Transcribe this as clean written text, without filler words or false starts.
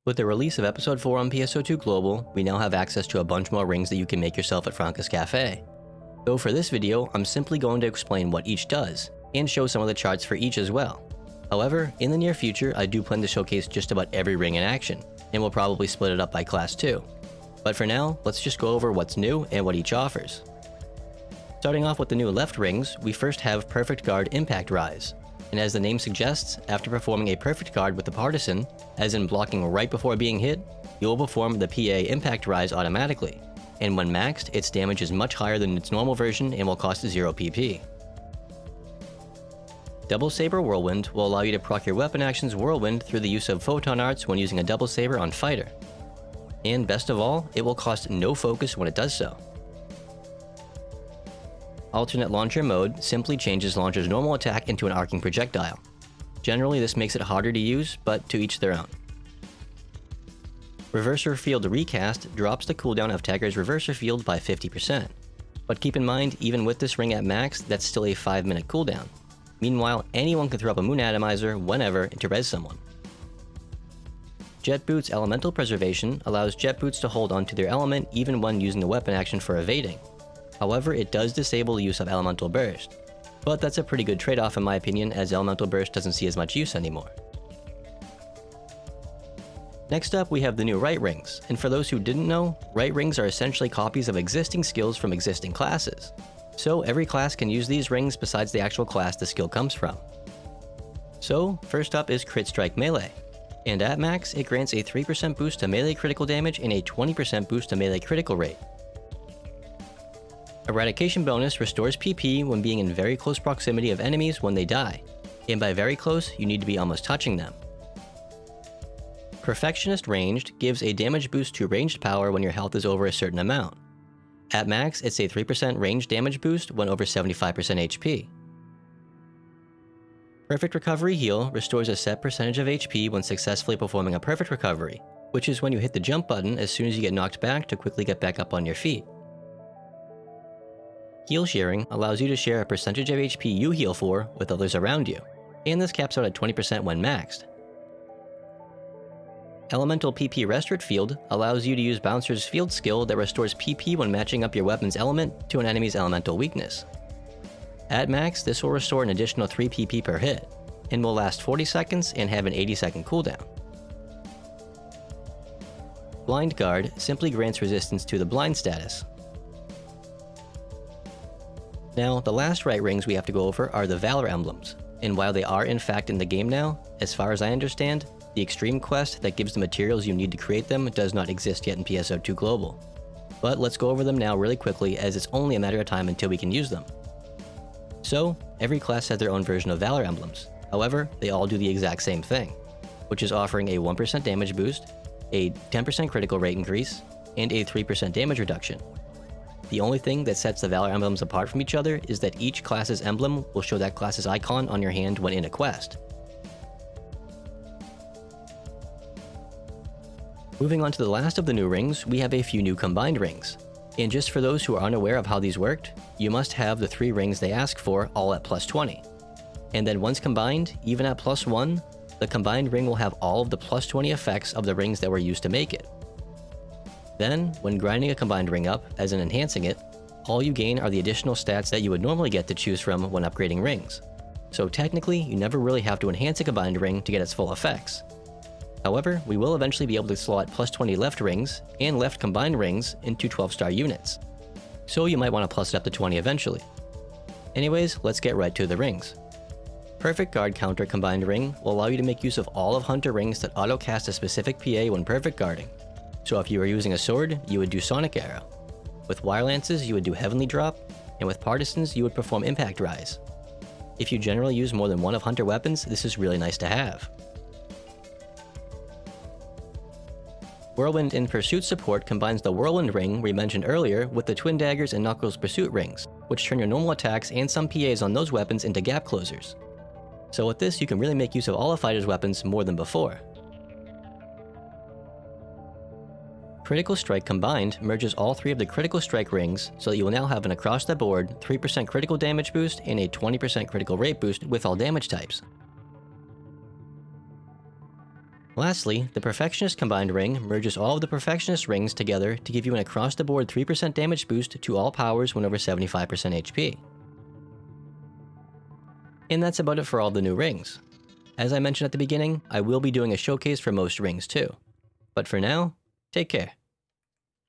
With the release of Episode 4 on PSO2 Global, we now have access to a bunch more rings that you can make yourself at Franca's Cafe. So for this video, I'm simply going to explain what each does, and show some of the charts for each as well. However, in the near future, I do plan to showcase just about every ring in action, and we'll probably split it up by class too. But for now, let's just go over what's new and what each offers. Starting off with the new left rings, we first have Perfect Guard Impact Rise. And as the name suggests, after performing a perfect guard with the partisan, as in blocking right before being hit, you will perform the PA Impact Rise automatically. And when maxed, its damage is much higher than its normal version and will cost 0 PP. Double Saber Whirlwind will allow you to proc your weapon actions Whirlwind through the use of Photon Arts when using a Double Saber on Fighter. And best of all, it will cost no focus when it does so. Alternate Launcher Mode simply changes Launcher's normal attack into an arcing projectile. Generally, this makes it harder to use, but to each their own. Reverser Field Recast drops the cooldown of Tagger's Reverser Field by 50%. But keep in mind, even with this ring at max, that's still a 5-minute cooldown. Meanwhile, anyone can throw up a Moon Atomizer whenever to res someone. Jet Boots Elemental Preservation allows Jet Boots to hold onto their element even when using the weapon action for evading. However, it does disable the use of Elemental Burst, but that's a pretty good trade-off in my opinion, as Elemental Burst doesn't see as much use anymore. Next up, we have the new right rings, and for those who didn't know, right rings are essentially copies of existing skills from existing classes. So every class can use these rings besides the actual class the skill comes from. So, first up is Crit Strike Melee, and at max, it grants a 3% boost to melee critical damage and a 20% boost to melee critical rate. Eradication bonus restores PP when being in very close proximity of enemies when they die, and by very close, you need to be almost touching them. Perfectionist Ranged gives a damage boost to ranged power when your health is over a certain amount. At max, it's a 3% range damage boost when over 75% HP. Perfect Recovery Heal restores a set percentage of HP when successfully performing a perfect recovery, which is when you hit the jump button as soon as you get knocked back to quickly get back up on your feet. Heal Sharing allows you to share a percentage of HP you heal for with others around you, and this caps out at 20% when maxed. Elemental PP Restart Field allows you to use Bouncer's Field skill that restores PP when matching up your weapon's element to an enemy's elemental weakness. At max, this will restore an additional 3 PP per hit, and will last 40 seconds and have an 80-second cooldown. Blind Guard simply grants resistance to the blind status. Now, the last right rings we have to go over are the Valor Emblems, and while they are in fact in the game now, as far as I understand, the Extreme Quest that gives the materials you need to create them does not exist yet in PSO2 Global. But let's go over them now really quickly, as it's only a matter of time until we can use them. So, every class has their own version of Valor Emblems, however, they all do the exact same thing, which is offering a 1% damage boost, a 10% critical rate increase, and a 3% damage reduction. The only thing that sets the Valor Emblems apart from each other is that each class's emblem will show that class's icon on your hand when in a quest. Moving on to the last of the new rings, we have a few new combined rings. And just for those who are unaware of how these worked, you must have the 3 rings they ask for all at plus 20. And then once combined, even at plus 1, the combined ring will have all of the plus 20 effects of the rings that were used to make it. Then, when grinding a combined ring up, as in enhancing it, all you gain are the additional stats that you would normally get to choose from when upgrading rings. So technically, you never really have to enhance a combined ring to get its full effects. However, we will eventually be able to slot plus 20 left rings and left combined rings into 12-star units. So you might want to plus it up to 20 eventually. Anyways, let's get right to the rings. Perfect Guard Counter Combined Ring will allow you to make use of all of Hunter rings that auto-cast a specific PA when perfect guarding. So if you were using a sword, you would do Sonic Arrow. With Wire Lances, you would do Heavenly Drop, and with Partisans, you would perform Impact Rise. If you generally use more than one of Hunter weapons, this is really nice to have. Whirlwind in Pursuit support combines the Whirlwind ring we mentioned earlier with the Twin Daggers and Knuckles Pursuit rings, which turn your normal attacks and some PAs on those weapons into gap closers. So with this, you can really make use of all a fighter's weapons more than before. Critical Strike Combined merges all 3 of the Critical Strike rings so that you will now have an across-the-board 3% critical damage boost and a 20% critical rate boost with all damage types. Lastly, the Perfectionist Combined Ring merges all of the Perfectionist rings together to give you an across-the-board 3% damage boost to all powers when over 75% HP. And that's about it for all the new rings. As I mentioned at the beginning, I will be doing a showcase for most rings too. But for now, take care.